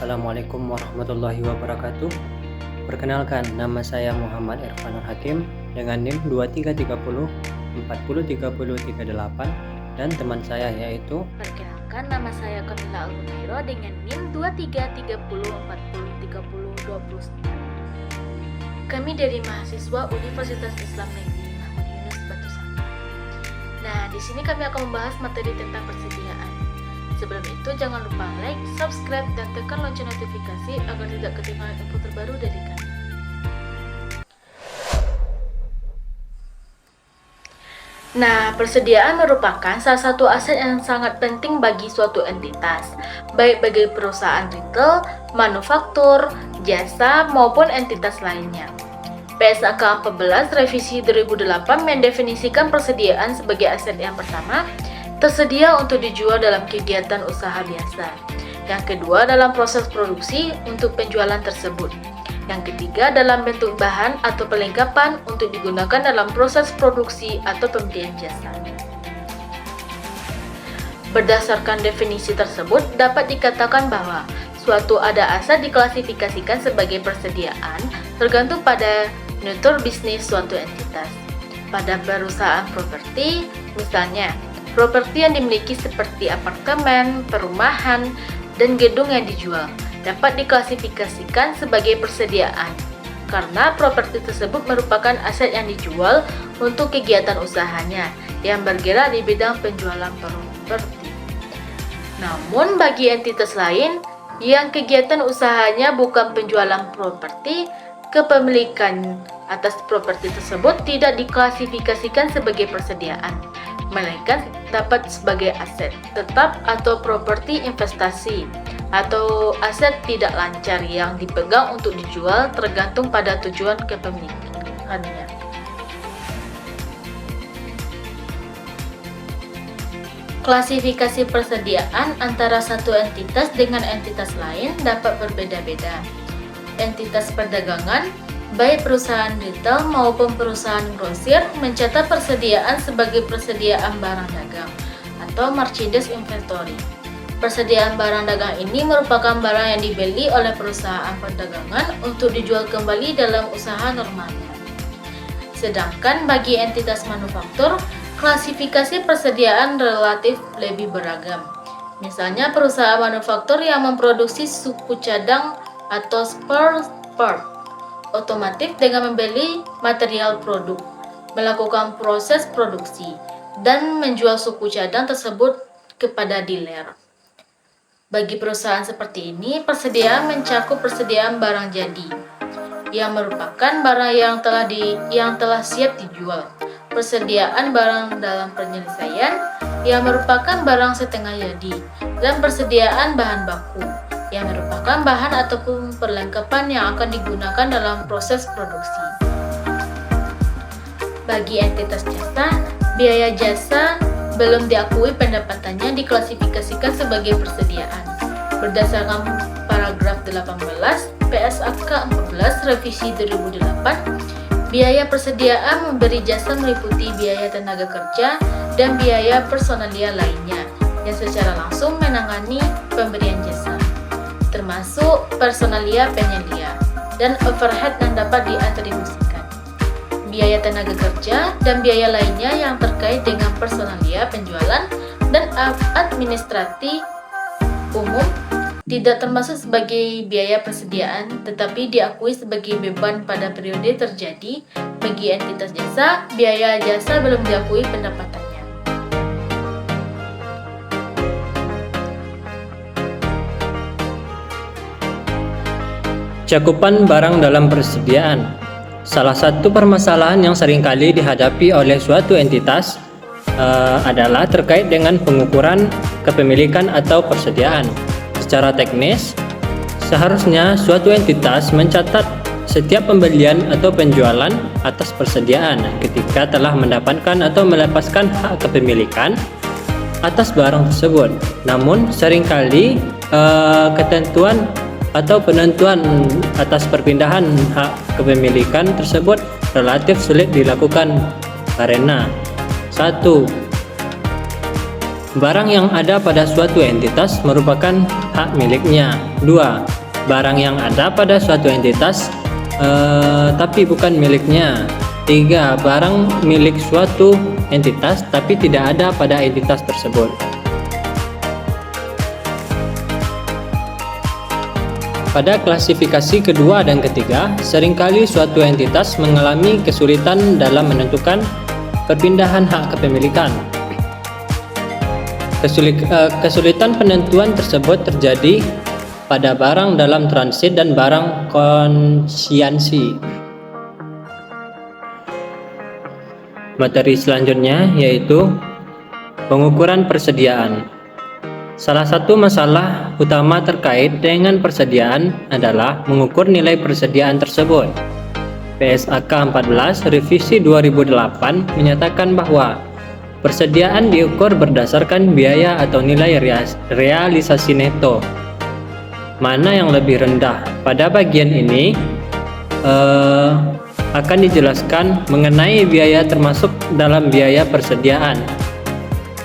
Assalamualaikum warahmatullahi wabarakatuh. Perkenalkan, nama saya Muhammad Irfanur Hakim dengan NIM 2330 403038 dan teman saya yaitu. Perkenalkan, nama saya Kamila Al-Humairo dengan NIM 2330 403029. Kami dari mahasiswa Universitas Islam Negeri Muhammad Yunus Batu Sangkar. Nah, di sini kami akan membahas materi tentang persediaan. Sebelum itu, jangan lupa like, subscribe, dan tekan lonceng notifikasi agar tidak ketinggalan info terbaru dari kami. Nah, persediaan merupakan salah satu aset yang sangat penting bagi suatu entitas, baik bagi perusahaan retail, manufaktur, jasa, maupun entitas lainnya. PSAK 14 Revisi 2008 mendefinisikan persediaan sebagai aset yang pertama, tersedia untuk dijual dalam kegiatan usaha biasa. Yang kedua, dalam proses produksi untuk penjualan tersebut. Yang ketiga, dalam bentuk bahan atau perlengkapan untuk digunakan dalam proses produksi atau pembelian jasa. Berdasarkan definisi tersebut, dapat dikatakan bahwa suatu ada aset diklasifikasikan sebagai persediaan tergantung pada natur bisnis suatu entitas. Pada perusahaan properti, misalnya, properti yang dimiliki seperti apartemen, perumahan, dan gedung yang dijual dapat diklasifikasikan sebagai persediaan karena properti tersebut merupakan aset yang dijual untuk kegiatan usahanya yang bergerak di bidang penjualan properti. Namun bagi entitas lain yang kegiatan usahanya bukan penjualan properti, kepemilikan atas properti tersebut tidak diklasifikasikan sebagai persediaan, melainkan dapat sebagai aset tetap atau properti investasi atau aset tidak lancar yang dipegang untuk dijual tergantung pada tujuan kepemilikannya. Klasifikasi persediaan antara satu entitas dengan entitas lain dapat berbeda-beda. Entitas perdagangan, baik perusahaan retail maupun perusahaan grosir, mencatat persediaan sebagai persediaan barang dagang atau merchandise inventory. Persediaan barang dagang ini merupakan barang yang dibeli oleh perusahaan perdagangan untuk dijual kembali dalam usaha normalnya. Sedangkan bagi entitas manufaktur, klasifikasi persediaan relatif lebih beragam. Misalnya perusahaan manufaktur yang memproduksi suku cadang atau spare part otomotif dengan membeli material produk, melakukan proses produksi, dan menjual suku cadang tersebut kepada dealer. Bagi perusahaan seperti ini, persediaan mencakup persediaan barang jadi, yang merupakan barang yang telah siap dijual, persediaan barang dalam penyelesaian, yang merupakan barang setengah jadi, dan persediaan bahan baku, yang merupakan bahan ataupun perlengkapan yang akan digunakan dalam proses produksi. Bagi entitas jasa, biaya jasa belum diakui pendapatannya diklasifikasikan sebagai persediaan. Berdasarkan paragraf 18 PSAK 14 Revisi 2008, biaya persediaan memberi jasa meliputi biaya tenaga kerja dan biaya personalia lainnya yang secara langsung menangani pemberian jasa, termasuk personalia penyedia dan overhead yang dapat diatribusikan, biaya tenaga kerja, dan biaya lainnya yang terkait dengan personalia penjualan dan administrasi umum tidak termasuk sebagai biaya persediaan tetapi diakui sebagai beban pada periode terjadi. Bagi entitas jasa, biaya jasa belum diakui pendapatannya. Cakupan barang dalam persediaan. Salah satu permasalahan yang seringkali dihadapi oleh suatu entitas adalah terkait dengan pengukuran kepemilikan atau persediaan. Secara teknis, seharusnya suatu entitas mencatat setiap pembelian atau penjualan atas persediaan ketika telah mendapatkan atau melepaskan hak kepemilikan atas barang tersebut. Namun seringkali ketentuan atau penentuan atas perpindahan hak kepemilikan tersebut relatif sulit dilakukan karena 1. Barang yang ada pada suatu entitas merupakan hak miliknya. 2. barang yang ada pada suatu entitas tapi bukan miliknya. 3. Barang milik suatu entitas tapi tidak ada pada entitas tersebut. Pada klasifikasi kedua dan ketiga, seringkali suatu entitas mengalami kesulitan dalam menentukan perpindahan hak kepemilikan. Kesulitan penentuan tersebut terjadi pada barang dalam transit dan barang konsiansi. Materi selanjutnya yaitu pengukuran persediaan. Salah satu masalah utama terkait dengan persediaan adalah mengukur nilai persediaan tersebut. PSAK 14 Revisi 2008 menyatakan bahwa persediaan diukur berdasarkan biaya atau nilai realisasi neto. Mana yang lebih rendah? Pada bagian ini akan dijelaskan mengenai biaya termasuk dalam biaya persediaan.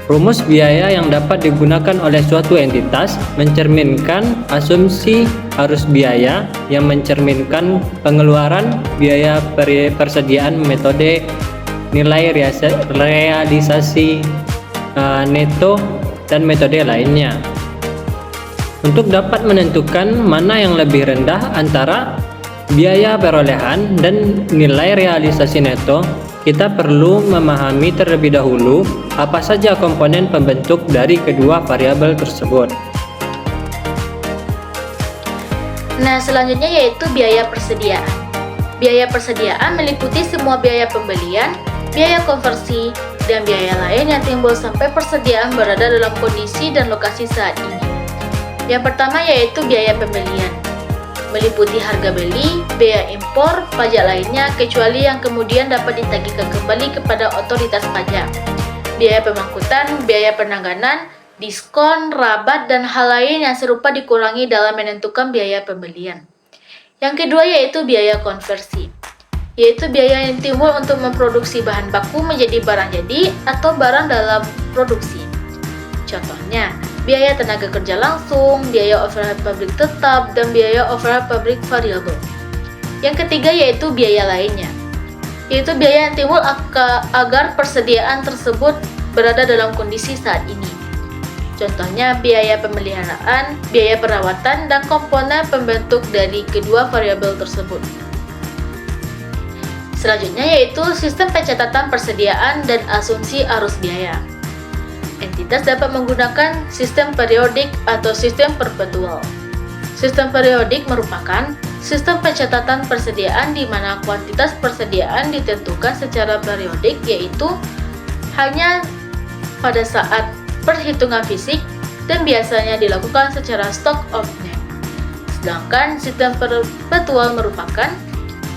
Rumus biaya yang dapat digunakan oleh suatu entitas mencerminkan asumsi arus biaya yang mencerminkan pengeluaran biaya persediaan, metode nilai realisasi neto, dan metode lainnya. Untuk dapat menentukan mana yang lebih rendah antara biaya perolehan dan nilai realisasi neto, kita perlu memahami terlebih dahulu apa saja komponen pembentuk dari kedua variabel tersebut. Nah, selanjutnya yaitu biaya persediaan. Biaya persediaan meliputi semua biaya pembelian, biaya konversi, dan biaya lain yang timbul sampai persediaan berada dalam kondisi dan lokasi saat ini. Yang pertama yaitu biaya pembelian. Meliputi harga beli, biaya impor, pajak lainnya kecuali yang kemudian dapat ditagihkan kembali kepada otoritas pajak, biaya pemangkutan, biaya penanganan, diskon, rabat, dan hal lain yang serupa dikurangi dalam menentukan biaya pembelian. Yang kedua yaitu biaya konversi, yaitu biaya yang timbul untuk memproduksi bahan baku menjadi barang jadi atau barang dalam produksi. Contohnya, biaya tenaga kerja langsung, biaya overhead pabrik tetap, dan biaya overhead pabrik variabel. Yang ketiga yaitu biaya lainnya, yaitu biaya yang timbul agar persediaan tersebut berada dalam kondisi saat ini. Contohnya biaya pemeliharaan, biaya perawatan, dan komponen pembentuk dari kedua variabel tersebut. Selanjutnya yaitu sistem pencatatan persediaan dan asumsi arus biaya. Entitas dapat menggunakan sistem periodik atau sistem perpetual. Sistem periodik merupakan sistem pencatatan persediaan di mana kuantitas persediaan ditentukan secara periodik, yaitu hanya pada saat perhitungan fisik dan biasanya dilakukan secara stock of name. Sedangkan sistem perpetual merupakan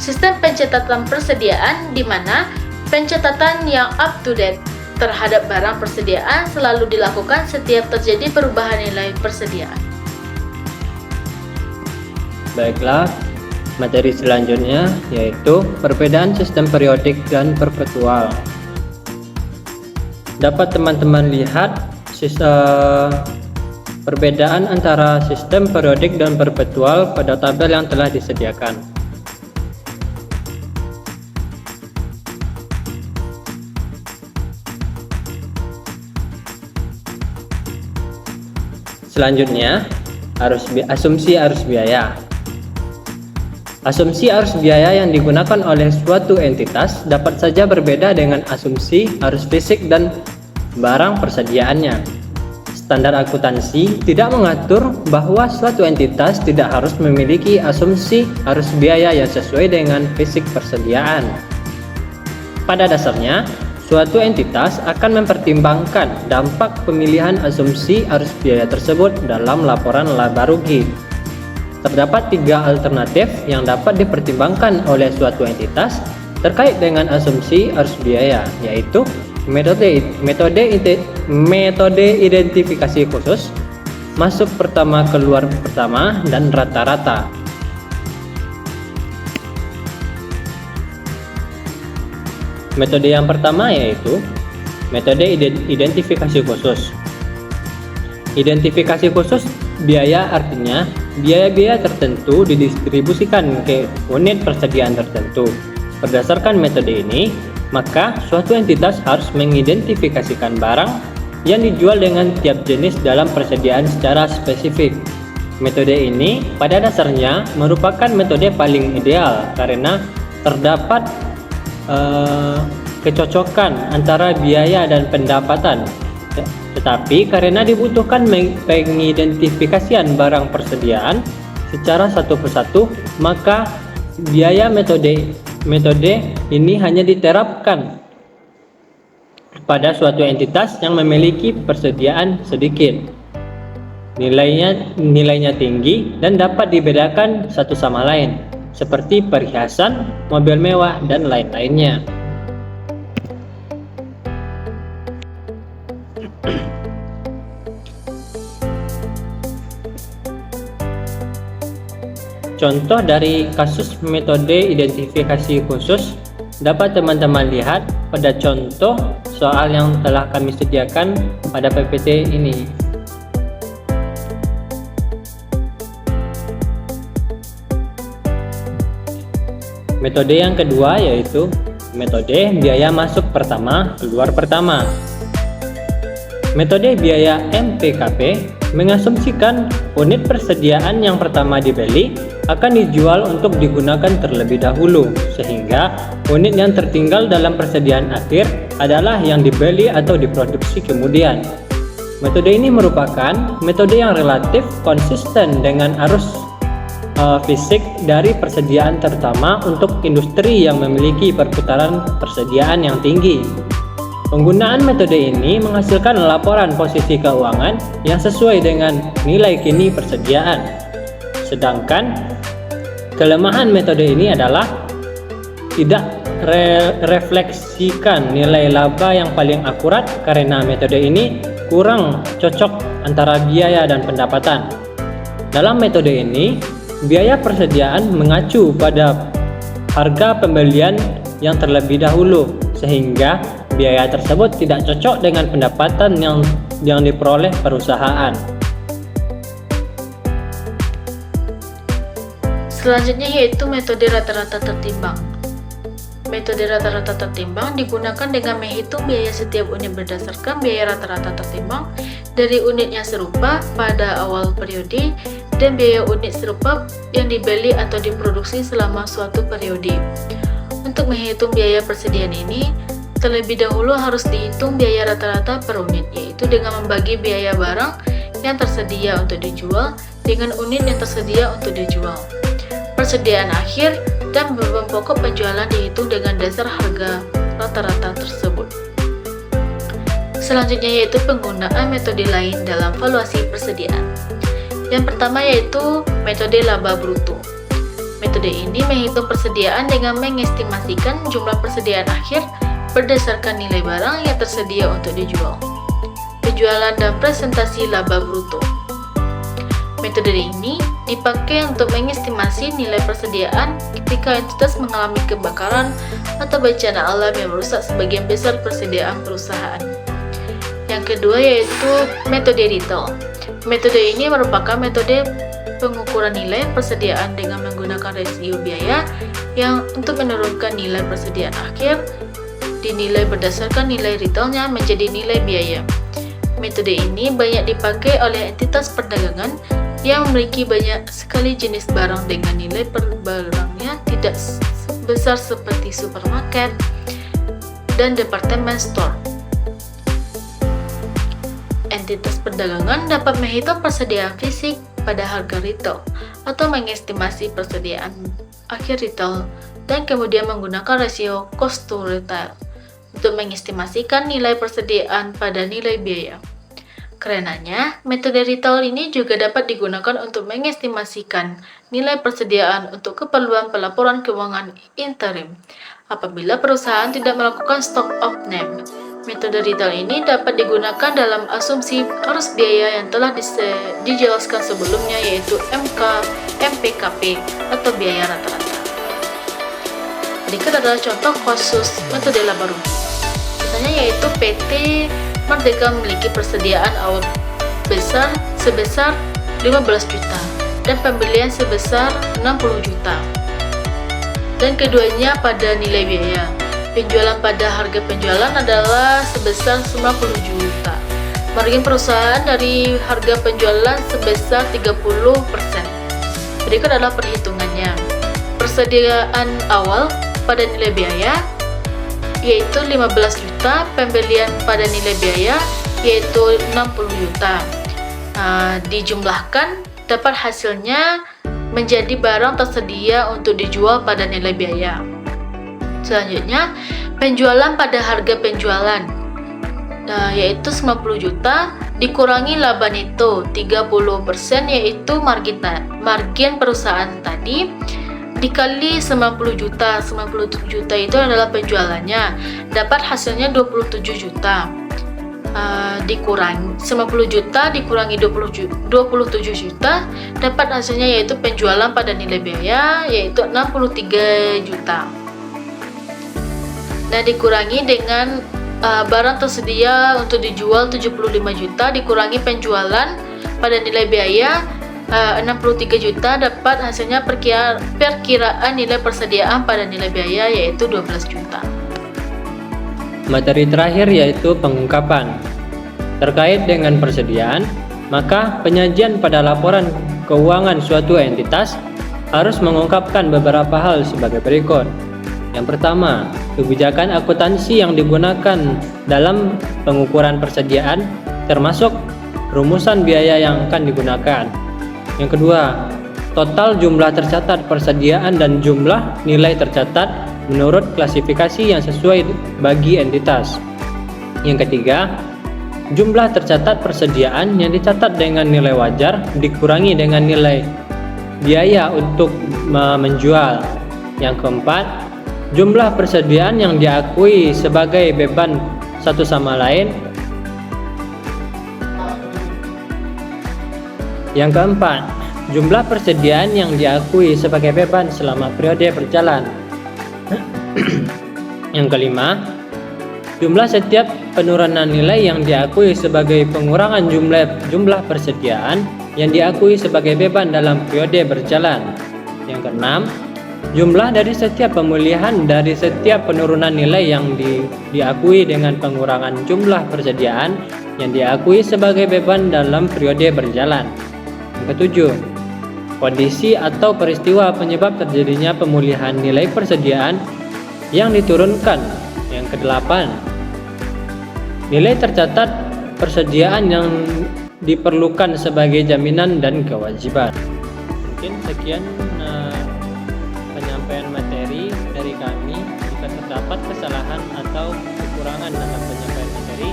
sistem pencatatan persediaan di mana pencatatan yang up to date terhadap barang persediaan selalu dilakukan setiap terjadi perubahan nilai persediaan. Baiklah, materi selanjutnya yaitu perbedaan sistem periodik dan perpetual. Dapat teman-teman lihat perbedaan antara sistem periodik dan perpetual pada tabel yang telah disediakan. Selanjutnya, asumsi arus biaya. Asumsi arus biaya yang digunakan oleh suatu entitas dapat saja berbeda dengan asumsi arus fisik dan barang persediaannya. Standar akuntansi tidak mengatur bahwa suatu entitas tidak harus memiliki asumsi arus biaya yang sesuai dengan fisik persediaan. Pada dasarnya, suatu entitas akan mempertimbangkan dampak pemilihan asumsi arus biaya tersebut dalam laporan laba rugi. Terdapat 3 alternatif yang dapat dipertimbangkan oleh suatu entitas terkait dengan asumsi arus biaya, yaitu metode identifikasi khusus, masuk pertama keluar pertama, dan rata-rata. Metode yang pertama yaitu metode identifikasi khusus. Identifikasi khusus biaya artinya biaya-biaya tertentu didistribusikan ke unit persediaan tertentu. Berdasarkan metode ini, maka suatu entitas harus mengidentifikasikan barang yang dijual dengan tiap jenis dalam persediaan secara spesifik. Metode ini pada dasarnya merupakan metode paling ideal karena terdapat kecocokan antara biaya dan pendapatan. Tetapi karena dibutuhkan pengidentifikasian barang persediaan secara satu persatu, maka biaya metode ini hanya diterapkan pada suatu entitas yang memiliki persediaan sedikit. Nilainya tinggi dan dapat dibedakan satu sama lain, seperti perhiasan, mobil mewah, dan lain-lainnya. Contoh dari kasus metode identifikasi khusus dapat teman-teman lihat pada contoh soal yang telah kami sediakan pada PPT ini. Metode yang kedua yaitu metode biaya masuk pertama, keluar pertama. Metode biaya MPKP mengasumsikan unit persediaan yang pertama dibeli akan dijual untuk digunakan terlebih dahulu, sehingga unit yang tertinggal dalam persediaan akhir adalah yang dibeli atau diproduksi kemudian. Metode ini merupakan metode yang relatif konsisten dengan arus fisik dari persediaan, terutama untuk industri yang memiliki perputaran persediaan yang tinggi. Penggunaan metode ini menghasilkan laporan posisi keuangan yang sesuai dengan nilai kini persediaan. Sedangkan kelemahan metode ini adalah tidak refleksikan nilai laba yang paling akurat karena metode ini kurang cocok antara biaya dan pendapatan. Dalam metode ini, biaya persediaan mengacu pada harga pembelian yang terlebih dahulu, sehingga biaya tersebut tidak cocok dengan pendapatan yang diperoleh perusahaan. Selanjutnya yaitu metode rata-rata tertimbang. Metode rata-rata tertimbang digunakan dengan menghitung biaya setiap unit berdasarkan biaya rata-rata tertimbang dari unit yang serupa pada awal periode dan biaya unit serupa yang dibeli atau diproduksi selama suatu periode. Untuk menghitung biaya persediaan ini, terlebih dahulu harus dihitung biaya rata-rata per unit, yaitu dengan membagi biaya barang yang tersedia untuk dijual dengan unit yang tersedia untuk dijual. Persediaan akhir dan beban pokok penjualan dihitung dengan dasar harga rata-rata tersebut. Selanjutnya yaitu penggunaan metode lain dalam valuasi persediaan. Yang pertama yaitu metode laba bruto. Metode ini menghitung persediaan dengan mengestimasikan jumlah persediaan akhir berdasarkan nilai barang yang tersedia untuk dijual. Penjualan dan presentasi laba bruto. Metode ini dipakai untuk mengestimasi nilai persediaan ketika entitas mengalami kebakaran atau bencana alam yang merusak sebagian besar persediaan perusahaan. Yang kedua yaitu metode retail. Metode ini merupakan metode pengukuran nilai persediaan dengan menggunakan rasio biaya yang untuk menurunkan nilai persediaan akhir dinilai berdasarkan nilai retailnya menjadi nilai biaya. Metode ini banyak dipakai oleh entitas perdagangan yang memiliki banyak sekali jenis barang dengan nilai per barangnya tidak sebesar seperti supermarket dan department store. Entitas perdagangan dapat menghitung persediaan fisik pada harga retail atau mengestimasi persediaan akhir retail dan kemudian menggunakan rasio cost to retail untuk mengestimasikan nilai persediaan pada nilai biaya. Karenanya, metode retail ini juga dapat digunakan untuk mengestimasikan nilai persediaan untuk keperluan pelaporan keuangan interim apabila perusahaan tidak melakukan stock of name. Metode retail ini dapat digunakan dalam asumsi arus biaya yang telah dijelaskan sebelumnya yaitu MPKP atau biaya rata-rata. Berikut adalah contoh kasus metode laba rugi. Misalnya yaitu PT Merdeka memiliki persediaan awal sebesar 15 juta dan pembelian sebesar 60 juta. Dan keduanya pada nilai biaya. Penjualan pada harga penjualan adalah sebesar 90 juta. Margin perusahaan dari harga penjualan sebesar 30%. Berikut adalah perhitungannya. Persediaan awal pada nilai biaya yaitu 15 juta, pembelian pada nilai biaya yaitu 60 juta. Dijumlahkan dapat hasilnya menjadi barang tersedia untuk dijual pada nilai biaya. Selanjutnya, penjualan pada harga penjualan yaitu 90 juta dikurangi laba neto 30% yaitu margin perusahaan tadi dikali 90 juta. 90 juta itu adalah penjualannya, dapat hasilnya 27 juta. Dikurangi 90 juta dikurangi 27 juta dapat hasilnya yaitu penjualan pada nilai biaya yaitu 63 juta. Nah, dikurangi dengan barang tersedia untuk dijual 75 juta dikurangi penjualan pada nilai biaya 63 juta dapat hasilnya perkiraan nilai persediaan pada nilai biaya yaitu 12 juta. Materi terakhir yaitu pengungkapan. Terkait dengan persediaan, maka penyajian pada laporan keuangan suatu entitas harus mengungkapkan beberapa hal sebagai berikut. Yang pertama, kebijakan akuntansi yang digunakan dalam pengukuran persediaan termasuk rumusan biaya yang akan digunakan. Yang kedua, total jumlah tercatat persediaan dan jumlah nilai tercatat menurut klasifikasi yang sesuai bagi entitas. Yang ketiga, jumlah tercatat persediaan yang dicatat dengan nilai wajar dikurangi dengan nilai biaya untuk menjual. Yang keempat, jumlah persediaan yang diakui sebagai beban satu sama lain. Yang keempat, jumlah persediaan yang diakui sebagai beban selama periode berjalan. Yang kelima, jumlah setiap penurunan nilai yang diakui sebagai pengurangan jumlah persediaan yang diakui sebagai beban dalam periode berjalan. Yang keenam, jumlah dari setiap pemulihan dari setiap penurunan nilai yang diakui dengan pengurangan jumlah persediaan yang diakui sebagai beban dalam periode berjalan. Yang ketujuh, kondisi atau peristiwa penyebab terjadinya pemulihan nilai persediaan yang diturunkan. Yang kedelapan, nilai tercatat persediaan yang diperlukan sebagai jaminan dan kewajiban. Mungkin sekian penyampaian materi dari kami. Jika terdapat kesalahan atau kekurangan dalam penyampaian materi,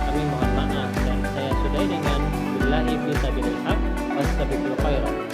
kami mohon maaf dan saya sudahi dengan billahi fi sabilillah wastabiqul khairat.